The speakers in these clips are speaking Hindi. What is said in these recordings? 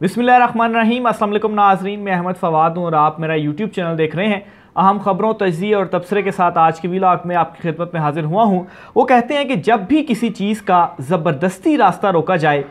बिस्मिल्लाहिर्रहमानिर्रहीम। अस्सलाम वालेकुम नाज़रीन, मैं अहमद फ़वाद हूँ और आप मेरा यूट्यूब चैनल देख रहे हैं। अहम खबरों, तज्ज़िये और तबसरे के साथ आज के व्लॉग में आपकी खिदमत में हाजिर हुआ हूँ। वो कहते हैं कि जब भी किसी चीज़ का ज़बरदस्ती रास्ता रोका जाए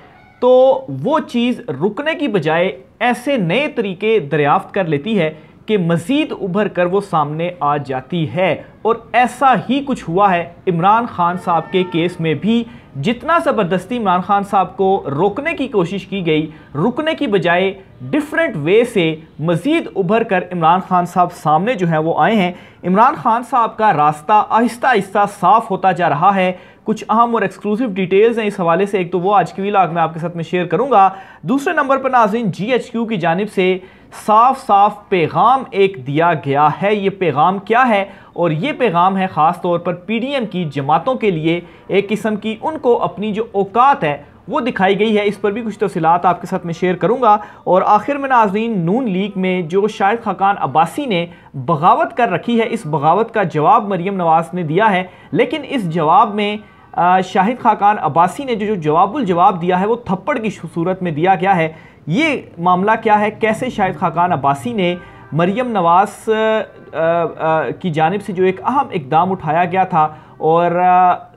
तो वो चीज़ रुकने की बजाय ऐसे नए तरीके दरियाफ्त कर लेती है कि मज़ीद उभर कर वो सामने आ जाती है। और ऐसा ही कुछ हुआ है इमरान खान साहब के केस में भी। जितना ज़बरदस्ती इमरान खान साहब को रोकने की कोशिश की गई, रुकने की बजाय डिफरेंट वे से मज़ीद उभर कर इमरान खान साहब सामने जो है वो आए हैं। इमरान खान साहब का रास्ता आहिस्ता आहिस्ता साफ़ होता जा रहा है। कुछ अहम और एक्सक्लूसिव डिटेल्स हैं इस हवाले से, एक तो वो आज के व्लॉग में आपके साथ में शेयर करूंगा। दूसरे नंबर पर नाज़रीन GHQ की जानिब से साफ साफ पैगाम एक दिया गया है। ये पैगाम क्या है? और ये पैगाम है ख़ास तौर पर PDM की जमातों के लिए, एक किस्म की उनको अपनी जो औकात है वो दिखाई गई है। इस पर भी कुछ तफसीलात आपके साथ में शेयर करूंगा। और आखिर में नाज़रीन, नून लीग में जो शाहिद खाकान अब्बासी ने बगावत कर रखी है, इस बगावत का जवाब मरियम नवाज़ ने दिया है। लेकिन इस जवाब में शाहिद खाकान अब्बासी ने जो जवाबुल जवाब दिया है वो थप्पड़ की सूरत में दिया गया है। ये मामला क्या है, कैसे शाहिद खाकान अब्बासी ने मरियम नवाज़ की जानिब से जो एक अहम इकदाम उठाया गया था और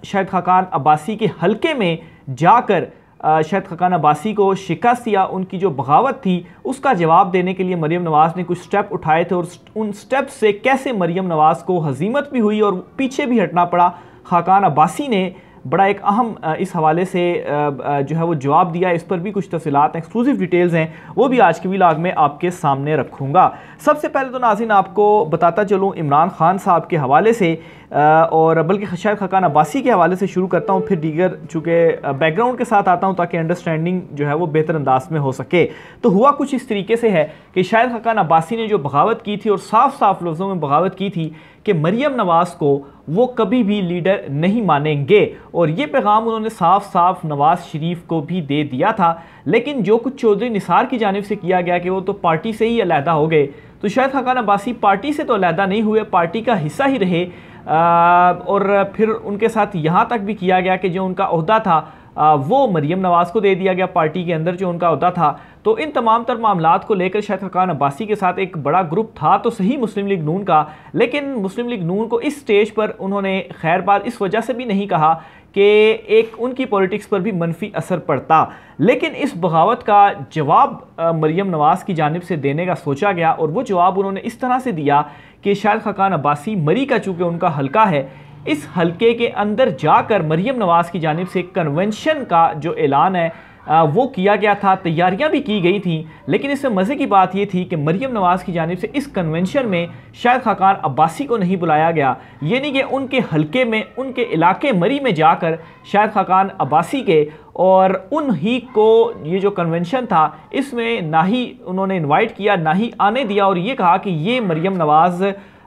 शाहिद खाकान अब्बासी के हलके में जाकर शाहिद खाकान अब्बासी को शिकस्त या उनकी जो बगावत थी उसका जवाब देने के लिए मरियम नवाज़ ने कुछ स्टेप उठाए थे और उन स्टेप से कैसे मरियम नवाज़ को हजीमत भी हुई और पीछे भी हटना पड़ा। खाकान अब्बासी ने बड़ा एक अहम इस हवाले से जो है वो जवाब दिया। इस पर भी कुछ तफसीलात एक्सक्लूसिव डिटेल्स हैं, वो भी आज के व्लॉग में आपके सामने रखूँगा। सबसे पहले तो नाज़रीन आपको बताता चलूँ इमरान खान साहब के हवाले से, और बल्कि शाहिद खाकान अब्बासी के हवाले से शुरू करता हूँ, फिर दीगर चूँकि बैकग्राउंड के साथ आता हूँ ताकि अंडरस्टैंडिंग जो है वो बेहतर अंदाज में हो सके। तो हुआ कुछ इस तरीके से है कि शाहिद खाकान अब्बासी ने जो बगावत की थी और साफ साफ लफ्ज़ों में बगावत की थी कि मरियम नवाज़ को वो कभी भी लीडर नहीं मानेंगे। और ये पैगाम उन्होंने साफ साफ नवाज़ शरीफ को भी दे दिया था। लेकिन जो कुछ चौधरी निसार की जानिब से किया गया कि वो तो पार्टी से ही अलहदा हो गए, तो शाहिद खाकान अब्बासी पार्टी से तो अलहदा नहीं हुए, पार्टी का हिस्सा ही रहे। और फिर उनके साथ यहाँ तक भी किया गया कि जो उनका ओहदा था वो मरियम नवाज़ को दे दिया गया, पार्टी के अंदर जो उनका ओहदा था। तो इन तमाम तर मामलात को लेकर शाहिद खाकान अब्बासी के साथ एक बड़ा ग्रुप था तो सही मुस्लिम लीग नून का, लेकिन मुस्लिम लीग नून को इस स्टेज पर उन्होंने खैर बात इस वजह से भी नहीं कहा कि एक उनकी पॉलिटिक्स पर भी मनफी असर पड़ता। लेकिन इस बगावत का जवाब मरियम नवाज़ की जानिब से देने का सोचा गया और वो जवाब उन्होंने इस तरह से दिया कि शाहिद खाकान अब्बासी मरी का चूँकि उनका हल्का है, इस हल्के के अंदर जाकर मरियम नवाज़ की जानिब से कन्वेंशन का जो ऐलान है वो किया गया था, तैयारियां भी की गई थी। लेकिन इससे मज़े की बात ये थी कि मरियम नवाज़ की जानिब से इस कन्वेंशन में शाहिद खाकान अब्बासी को नहीं बुलाया गया। ये नहीं कि उनके हलके में, उनके इलाके मरी में जाकर शाहिद खाकान अब्बासी के और उन ही को ये जो कन्वेंशन था इसमें ना ही उन्होंने इन्वाइट किया ना ही आने दिया और ये कहा कि ये मरियम नवाज़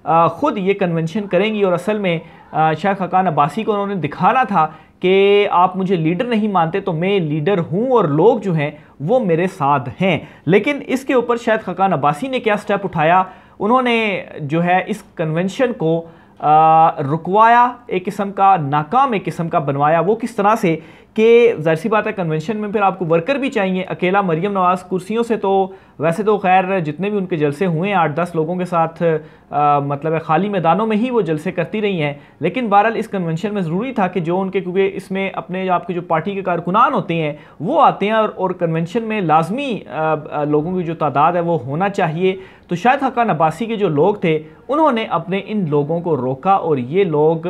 ख़ुद ये कन्वेंशन करेंगी। और असल में शाहिद खाकान अब्बासी को उन्होंने दिखाना था कि आप मुझे लीडर नहीं मानते तो मैं लीडर हूं और लोग जो हैं वो मेरे साथ हैं। लेकिन इसके ऊपर शाहिद खाकान अब्बासी ने क्या स्टेप उठाया, उन्होंने जो है इस कन्वेंशन को रुकवाया, एक किस्म का नाकाम एक किस्म का बनवाया। वो किस तरह से कि ज़ाहिर सी बात है कन्वेंशन में फिर आपको वर्कर भी चाहिए। अकेला मरियम नवाज़ कुर्सियों से तो वैसे तो खैर जितने भी उनके जलसे हुए हैं 8-10 लोगों के साथ मतलब खाली मैदानों में ही वो जलसे करती रही हैं। लेकिन बहरहाल इस कन्वेंशन में ज़रूरी था कि जो उनके, क्योंकि इसमें अपने आपके जो पार्टी के कारकुनान होते हैं वो आते हैं और कन्वेंशन में लाजमी लोगों की जो तादाद है वो होना चाहिए। तो शाहिद खाकान अब्बासी के जो लोग थे उन्होंने अपने इन लोगों को रोका और ये लोग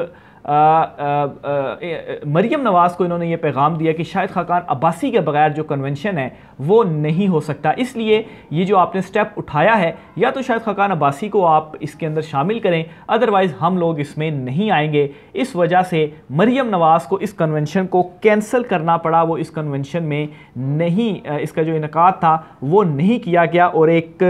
मरियम नवाज़ को इन्होंने ये पैगाम दिया कि शाहिद खाकान अब्बासी के बगैर जो कन्वेंशन है वो नहीं हो सकता। इसलिए ये जो आपने स्टेप उठाया है या तो शाहिद खाकान अब्बासी को आप इसके अंदर शामिल करें, अदरवाइज़ हम लोग इसमें नहीं आएंगे। इस वजह से मरियम नवाज़ को इस कन्वेंशन को कैंसिल करना पड़ा। वो इस कन्वेंशन में नहीं, इसका जो इनकाद था वो नहीं किया गया और एक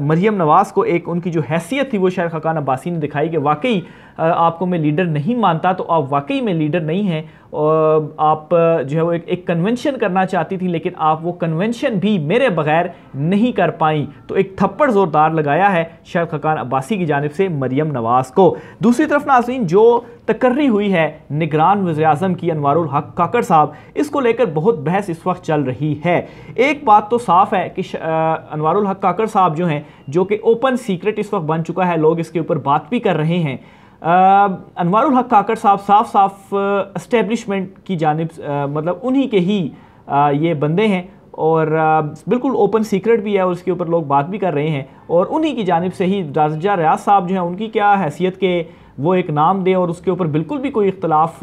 मरियम नवाज़ को एक उनकी जो हैसियत थी वो शाहिद खाकान अब्बासी ने दिखाई कि वाकई आपको मैं लीडर नहीं मानता तो आप वाकई में लीडर नहीं हैं। आप जो है वो एक कन्वेंशन करना चाहती थी, लेकिन आप वो कन्वेंशन भी मेरे बगैर नहीं कर पाई। तो एक थप्पड़ ज़ोरदार लगाया है शाहिद खकान अब्बासी की जानिब से मरियम नवाज़ को। दूसरी तरफ नाज़रीन, जो तकर्री हुई है निगरान वज़ीर-ए-आज़म की अनवारुल हक काकड़ साहब, इसको लेकर बहुत बहस इस वक्त चल रही है। एक बात तो साफ़ है कि अनवारुल हक काकड़ साहब जो हैं, जो कि ओपन सीक्रेट इस वक्त बन चुका है, लोग इसके ऊपर बात भी कर रहे हैं। अनवारुल हक काकड़ साहब साफ साफ एस्टेब्लिशमेंट की जानिब मतलब उन्हीं के ही ये बंदे हैं और बिल्कुल ओपन सीक्रेट भी है और उसके ऊपर लोग बात भी कर रहे हैं। और उन्हीं की जानिब से ही राजा रियाज साहब जो हैं, उनकी क्या हैसियत के वो एक नाम दें और उसके ऊपर बिल्कुल भी कोई इख्तलाफ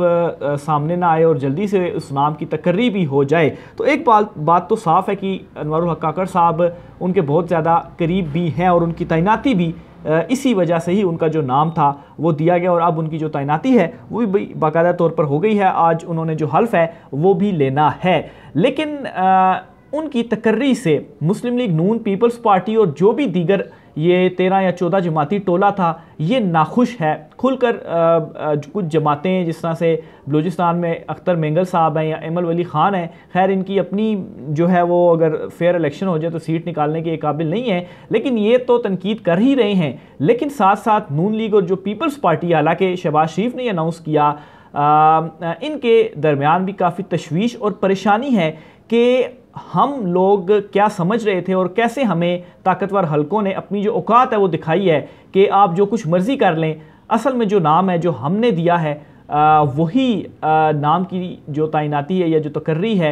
सामने ना आए और जल्दी से उस नाम की तकर्री भी हो जाए। तो एक बात तो साफ़ है कि अनवारुल हक काकड़ साहब उनके बहुत ज़्यादा करीब भी हैं और उनकी तैनाती भी इसी वजह से ही उनका जो नाम था वो दिया गया और अब उनकी जो तैनाती है वो भी बाकायदा तौर पर हो गई है। आज उन्होंने जो हल्फ है वो भी लेना है। लेकिन उनकी तकर्री से मुस्लिम लीग नून, पीपल्स पार्टी और जो भी दीगर ये 13 या 14 जमाती टोला था, ये नाखुश है। खुलकर कुछ जमातें जिस तरह से बलूचिस्तान में अख्तर मेंगल साहब हैं या एमल वली ख़ान हैं, खैर इनकी अपनी जो है वो अगर फेयर इलेक्शन हो जाए तो सीट निकालने के काबिल नहीं है, लेकिन ये तो तनकीद कर ही रहे हैं। लेकिन साथ साथ नून लीग और जो पीपल्स पार्टी, हालांकि शहबाज शरीफ ने अनाउंस किया, इनके दरमियान भी काफ़ी तशवीश और परेशानी है कि हम लोग क्या समझ रहे थे और कैसे हमें ताकतवर हलकों ने अपनी जो औकात है वो दिखाई है कि आप जो कुछ मर्जी कर लें। असल में जो नाम है जो हमने दिया है वही नाम की जो तैनाती है या जो तकर्री है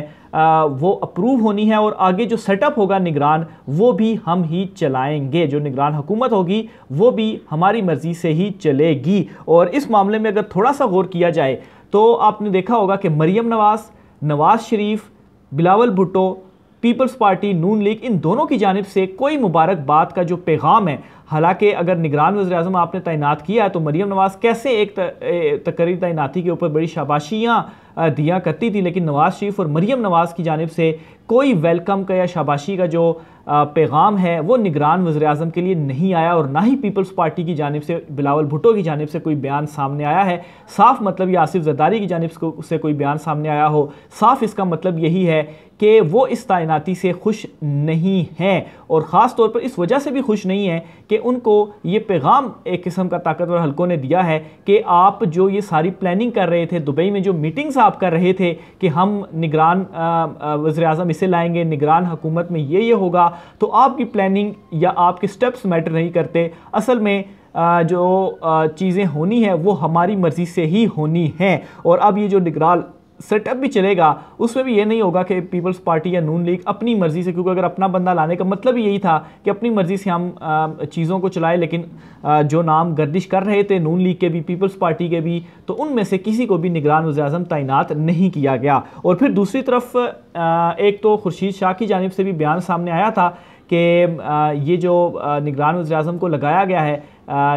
वो अप्रूव होनी है और आगे जो सेटअप होगा निगरान वो भी हम ही चलाएंगे। जो निगरान हुकूमत होगी वो भी हमारी मर्जी से ही चलेगी। और इस मामले में अगर थोड़ा सा गौर किया जाए तो आपने देखा होगा कि मरियम नवाज़, नवाज शरीफ, बिलावल भुट्टो, पीपल्स पार्टी, नून लीग, इन दोनों की जानिब से कोई मुबारकबाद का जो पैगाम है, हालांकि अगर निगरान वज़ीर-ए-आज़म आपने तैनात किया है तो मरियम नवाज़ कैसे एक तकरीरी तैनाती के ऊपर बड़ी शाबाशियाँ दिया करती थी, लेकिन नवाज शरीफ और मरियम नवाज़ की जानिब से कोई वेलकम का या शाबाशी का जो पैगाम है वो निगरान वज़ीर-ए-आज़म के लिए नहीं आया और ना ही पीपल्स पार्टी की जानिब से, बिलावल भुट्टो की जानिब से कोई बयान सामने आया है। साफ मतलब या आसिफ ज़रदारी की जानिब से कोई बयान सामने आया हो, साफ इसका मतलब यही है कि वो इस तैनाती से खुश नहीं हैं और ख़ास तौर पर इस वजह से भी खुश नहीं हैं कि उनको ये पैगाम एक किस्म का ताकतवर हलकों ने दिया है कि आप जो ये सारी प्लानिंग कर रहे थे, दुबई में जो मीटिंग्स आप कर रहे थे कि हम निगरान वज़ीर-ए-आज़म इसे लाएंगे, निगरान हुकूमत में ये होगा, तो आपकी प्लानिंग या आपके स्टेप्स मैटर नहीं करते। असल में जो चीज़ें होनी है वो हमारी मर्ज़ी से ही होनी है। और अब ये जो निगरान सेटअप भी चलेगा उसमें भी ये नहीं होगा कि पीपल्स पार्टी या नून लीग अपनी मर्ज़ी से, क्योंकि अगर अपना बंदा लाने का मतलब ही यही था कि अपनी मर्ज़ी से हम चीज़ों को चलाएं, लेकिन जो नाम गर्दिश कर रहे थे नून लीग के भी, पीपल्स पार्टी के भी, तो उनमें से किसी को भी निगरान वज़ीर-ए-आज़म तैनात नहीं किया गया। और फिर दूसरी तरफ एक तो खुर्शीद शाह की जानिब से भी बयान सामने आया था कि ये जो निगरान वज़ीर-ए-आज़म को लगाया गया है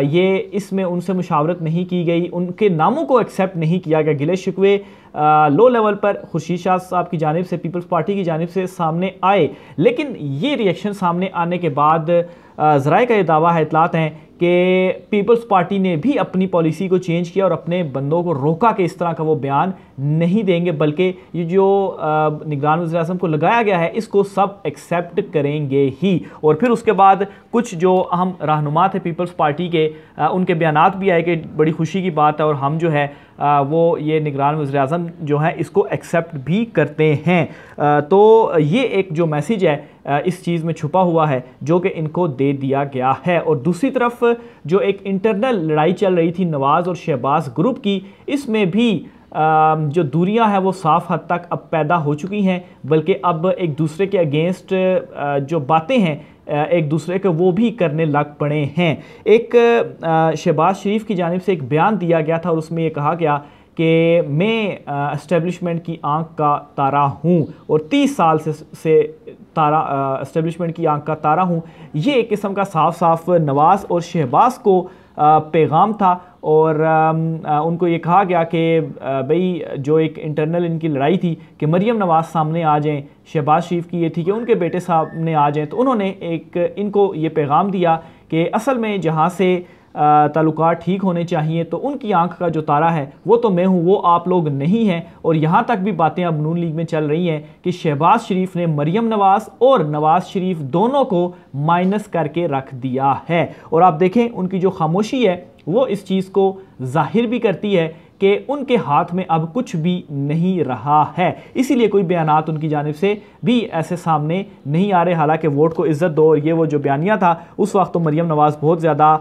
ये इसमें उनसे मुशावरत नहीं की गई, उनके नामों को एक्सेप्ट नहीं किया गया। गिले शिकवे लो लेवल पर खुर्शीद शाह साहब की जानिब से, पीपल्स पार्टी की जानिब से सामने आए, लेकिन ये रिएक्शन सामने आने के बाद ज़राए का ये दावा है, इतलात हैं कि पीपल्स पार्टी ने भी अपनी पॉलिसी को चेंज किया और अपने बंदों को रोका कि इस तरह का वो बयान नहीं देंगे, बल्कि ये जो निगरान वज़ीर-ए-आज़म को लगाया गया है इसको सब एक्सेप्ट करेंगे ही। और फिर उसके बाद कुछ जो अहम रहनुमा थे पीपल्स पार्टी के, उनके बयानात भी आए कि बड़ी खुशी की बात है और हम जो है वो ये निगरान वज़ीर-ए-आज़म जो है इसको एक्सेप्ट भी करते हैं। तो ये एक जो मैसेज है इस चीज़ में छुपा हुआ है जो कि इनको दे दिया गया है। और दूसरी तरफ जो एक इंटरनल लड़ाई चल रही थी नवाज़ और शहबाज ग्रुप की, इसमें भी जो दूरियां हैं वो साफ हद तक अब पैदा हो चुकी हैं, बल्कि अब एक दूसरे के अगेंस्ट जो बातें हैं एक दूसरे के वो भी करने लग पड़े हैं। एक शहबाज शरीफ की जानिब से एक बयान दिया गया था और उसमें ये कहा गया कि मैं एस्टेब्लिशमेंट की आंख का तारा हूँ और 30 साल से तारा एस्टेब्लिशमेंट की आंख का तारा हूँ। ये एक किस्म का साफ साफ नवाज़ और शहबाज को पैगाम था और उनको ये कहा गया कि भाई जो एक इंटरनल इनकी लड़ाई थी कि मरियम नवाज़ सामने आ जाएं, शहबाज शरीफ की ये थी कि उनके बेटे सामने आ जाएं, तो उन्होंने एक इनको ये पैगाम दिया कि असल में जहाँ से ताल्लुकात ठीक होने चाहिए, तो उनकी आंख का जो तारा है वो तो मैं हूँ, वो आप लोग नहीं हैं। और यहाँ तक भी बातें अब नून लीग में चल रही हैं कि शहबाज शरीफ ने मरियम नवाज और नवाज शरीफ दोनों को माइनस करके रख दिया है। और आप देखें उनकी जो खामोशी है वो इस चीज़ को जाहिर भी करती है कि उनके हाथ में अब कुछ भी नहीं रहा है। इसीलिए कोई बयानात उनकी जानिब से भी ऐसे सामने नहीं आ रहे। हालांकि वोट को इज्जत दो और ये वो जो बयानिया था उस वक्त तो मरियम नवाज बहुत ज़्यादा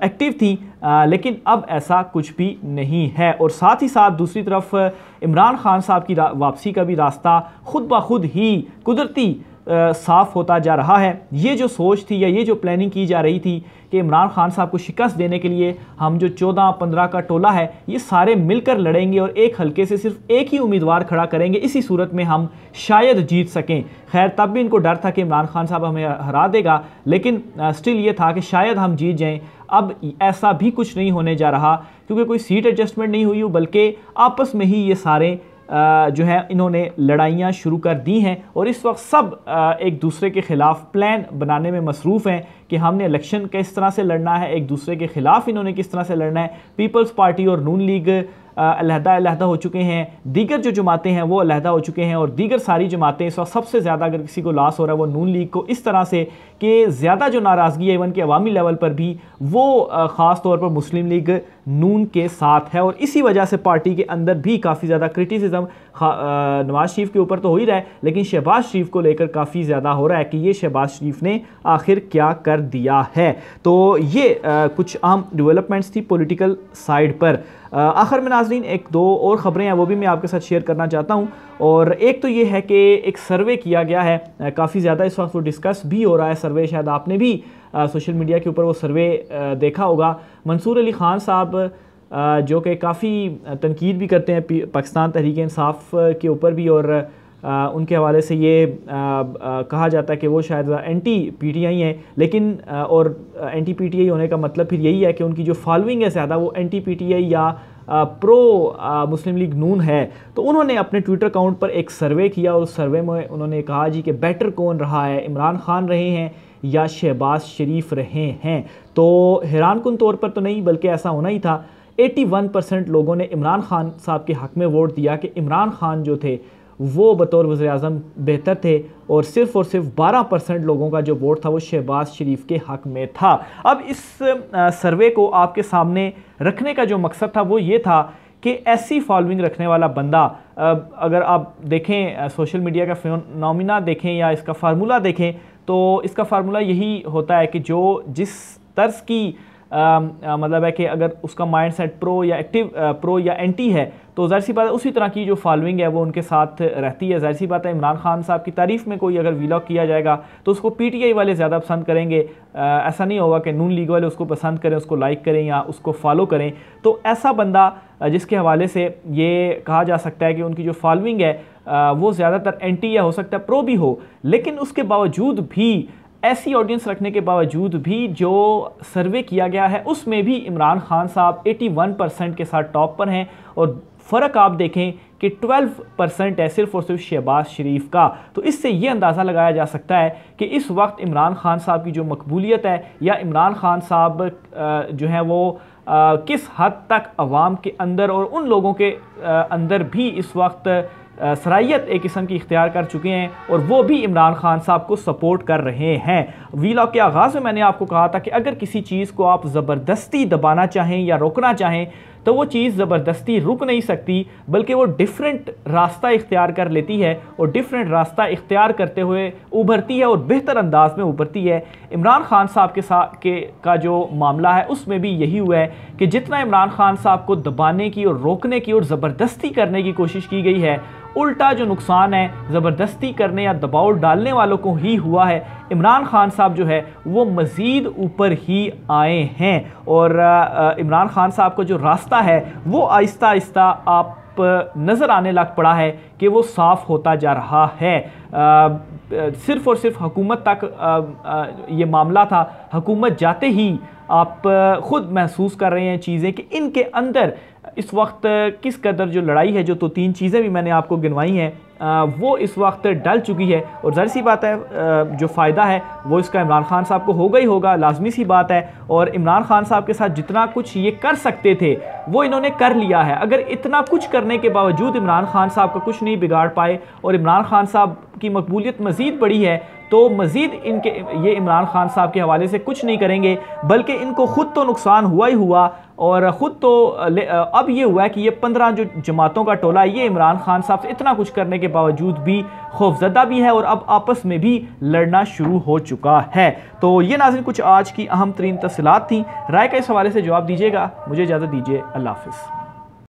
एक्टिव थी, लेकिन अब ऐसा कुछ भी नहीं है। और साथ ही साथ दूसरी तरफ इमरान खान साहब की वापसी का भी रास्ता खुद ब खुद ही कुदरती साफ होता जा रहा है। ये जो सोच थी या ये जो प्लानिंग की जा रही थी कि इमरान खान साहब को शिकस्त देने के लिए हम जो 14-15 का टोला है ये सारे मिलकर लड़ेंगे और एक हल्के से सिर्फ एक ही उम्मीदवार खड़ा करेंगे, इसी सूरत में हम शायद जीत सकें। खैर तब भी इनको डर था कि इमरान खान साहब हमें हरा देगा, लेकिन स्टिल ये था कि शायद हम जीत जाएं। अब ऐसा भी कुछ नहीं होने जा रहा, क्योंकि कोई सीट एडजस्टमेंट नहीं हुई, बल्कि आपस में ही ये सारे जो है इन्होंने लड़ाइयाँ शुरू कर दी हैं। और इस वक्त सब एक दूसरे के ख़िलाफ़ प्लान बनाने में मसरूफ़ हैं कि हमने इलेक्शन किस तरह से लड़ना है, एक दूसरे के ख़िलाफ़ इन्होंने किस तरह से लड़ना है। पीपल्स पार्टी और नून लीग अलहदा हो चुके हैं, दीगर जो जमातें हैं वो अलहदा हो चुके हैं, और दीगर सारी जमातें इस वक्त सबसे ज़्यादा अगर किसी को लॉस हो रहा है वो नून लीग को इस तरह से कि ज़्यादा जो नाराज़गी है इवन के अवामी लेवल पर भी वो ख़ास तौर पर मुस्लिम लीग नून के साथ है। और इसी वजह से पार्टी के अंदर भी काफ़ी ज़्यादा क्रिटिसिज्म नवाज शरीफ के ऊपर तो हो ही रहा है, लेकिन शहबाज शरीफ को लेकर काफ़ी ज़्यादा हो रहा है कि ये शहबाज शरीफ ने आखिर क्या कर दिया है। तो ये कुछ अहम डेवलपमेंट्स थी पॉलिटिकल साइड पर। आखिर में नाज़रीन एक दो और ख़बरें हैं वो भी मैं आपके साथ शेयर करना चाहता हूँ। और एक तो ये है कि एक सर्वे किया गया है, काफ़ी ज़्यादा इस वक्त वो डिस्कस भी हो रहा है सर्वे, शायद आपने भी सोशल मीडिया के ऊपर वो सर्वे देखा होगा। मंसूर अली ख़ान साहब जो कि काफ़ी तनकीद भी करते हैं पाकिस्तान तहरीक इंसाफ के ऊपर भी, और उनके हवाले से ये कहा जाता है कि वो शायद एंटी पीटीआई हैं, लेकिन और एंटी पीटीआई होने का मतलब फिर यही है कि उनकी जो फॉलोइंग है ज़्यादा वो एंटी पीटीआई या प्रो मुस्लिम लीग नून है। तो उन्होंने अपने ट्विटर अकाउंट पर एक सर्वे किया और उस सर्वे में उन्होंने कहा जी कि बेटर कौन रहा है, इमरान खान रहे हैं या शहबाज शरीफ रहे हैं। तो हैरान कुन तौर पर तो नहीं, बल्कि ऐसा होना ही था। 81% लोगों ने इमरान खान साहब के हक़ में वोट दिया कि इमरान खान जो थे वो बतौर वज़ीर-ए-आज़म बेहतर थे, और सिर्फ 12% लोगों का जो वोट था वो शहबाज शरीफ के हक़ में था। अब इस सर्वे को आपके सामने रखने का जो मकसद था वो ये था कि ऐसी फॉलोइंग रखने वाला बंदा, अगर आप देखें सोशल मीडिया का फिनोमिना देखें या इसका फार्मूला देखें, तो इसका फार्मूला यही होता है कि जो जिस तर्ज की मतलब है कि अगर उसका माइंड सेट प्रो या एक्टिव प्रो या एंटी है, तो ज़ाहिर सी बात है उसी तरह की जो फॉलोइंग है वो उनके साथ रहती है। ज़ाहिर सी बात है इमरान खान साहब की तारीफ़ में कोई अगर व्लॉग किया जाएगा तो उसको पीटीआई वाले ज़्यादा पसंद करेंगे, ऐसा नहीं होगा कि नून लीग वाले उसको पसंद करें, उसको लाइक करें या उसको फॉलो करें। तो ऐसा बंदा जिसके हवाले से ये कहा जा सकता है कि उनकी जो फॉलोइंग है वो ज़्यादातर एंटी या हो सकता है प्रो भी हो, लेकिन उसके बावजूद भी, ऐसी ऑडियंस रखने के बावजूद भी जो सर्वे किया गया है उसमें भी इमरान खान साहब 81% के साथ टॉप पर हैं, और फ़र्क आप देखें कि 12% है सिर्फ और सिर्फ शहबाज शरीफ का। तो इससे ये अंदाज़ा लगाया जा सकता है कि इस वक्त इमरान खान साहब की जो मकबूलियत है या इमरान खान साहब जो है वो किस हद तक अवाम के अंदर और उन लोगों के अंदर भी इस वक्त सराहियत एक किस्म की इख्तियार कर चुके हैं, और वो भी इमरान खान साहब को सपोर्ट कर रहे हैं। वीलॉग के आगाज़ में मैंने आपको कहा था कि अगर किसी चीज़ को आप ज़बरदस्ती दबाना चाहें या रोकना चाहें तो वो चीज़ ज़बरदस्ती रुक नहीं सकती, बल्कि वो डिफरेंट रास्ता इख्तियार कर लेती है, और डिफरेंट रास्ता इख्तियार करते हुए उभरती है और बेहतर अंदाज में उभरती है। इमरान खान साहब के साथ का जो मामला है उसमें भी यही हुआ है कि जितना इमरान खान साहब को दबाने की और रोकने की और ज़बरदस्ती करने की कोशिश की गई है, उल्टा जो नुकसान है ज़बरदस्ती करने या दबाव डालने वालों को ही हुआ है। इमरान खान साहब जो है वो मज़ीद ऊपर ही आए हैं, और इमरान खान साहब का जो रास्ता है वो आहिस्ता आहिस्ता आप नज़र आने लग पड़ा है कि वो साफ़ होता जा रहा है। सिर्फ़ और सिर्फ हुकूमत तक ये मामला था, हुकूमत जाते ही आप ख़ुद महसूस कर रहे हैं चीज़ें कि इनके अंदर इस वक्त किस कदर जो लड़ाई है, जो तो 3 चीज़ें भी मैंने आपको गिनवाई हैं वो इस वक्त डल चुकी है। और ज़ाहिर सी बात है जो फ़ायदा है वो इसका इमरान खान साहब को होगा ही होगा, लाजमी सी बात है। और इमरान खान साहब के साथ जितना कुछ ये कर सकते थे वो इन्होंने कर लिया है। अगर इतना कुछ करने के बावजूद इमरान खान साहब का कुछ नहीं बिगाड़ पाए और इमरान खान साहब की मकबूलियत मज़ीद बढ़ी है, तो मज़ीद इनके ये इमरान खान साहब के हवाले से कुछ नहीं करेंगे, बल्कि इनको ख़ुद तो नुकसान हुआ ही हुआ और ख़ुद तो अब ये हुआ है कि ये 15 जो जमातों का टोला ये इमरान खान साहब से इतना कुछ करने के बावजूद भी खौफजदा भी है और अब आपस में भी लड़ना शुरू हो चुका है। तो ये नाज़रीन कुछ आज की अहम तरीन तफसीलात थी। राय का इस हवाले से जवाब दीजिएगा। मुझे इजाज़त दीजिए। अल्लाह हाफ़िज़।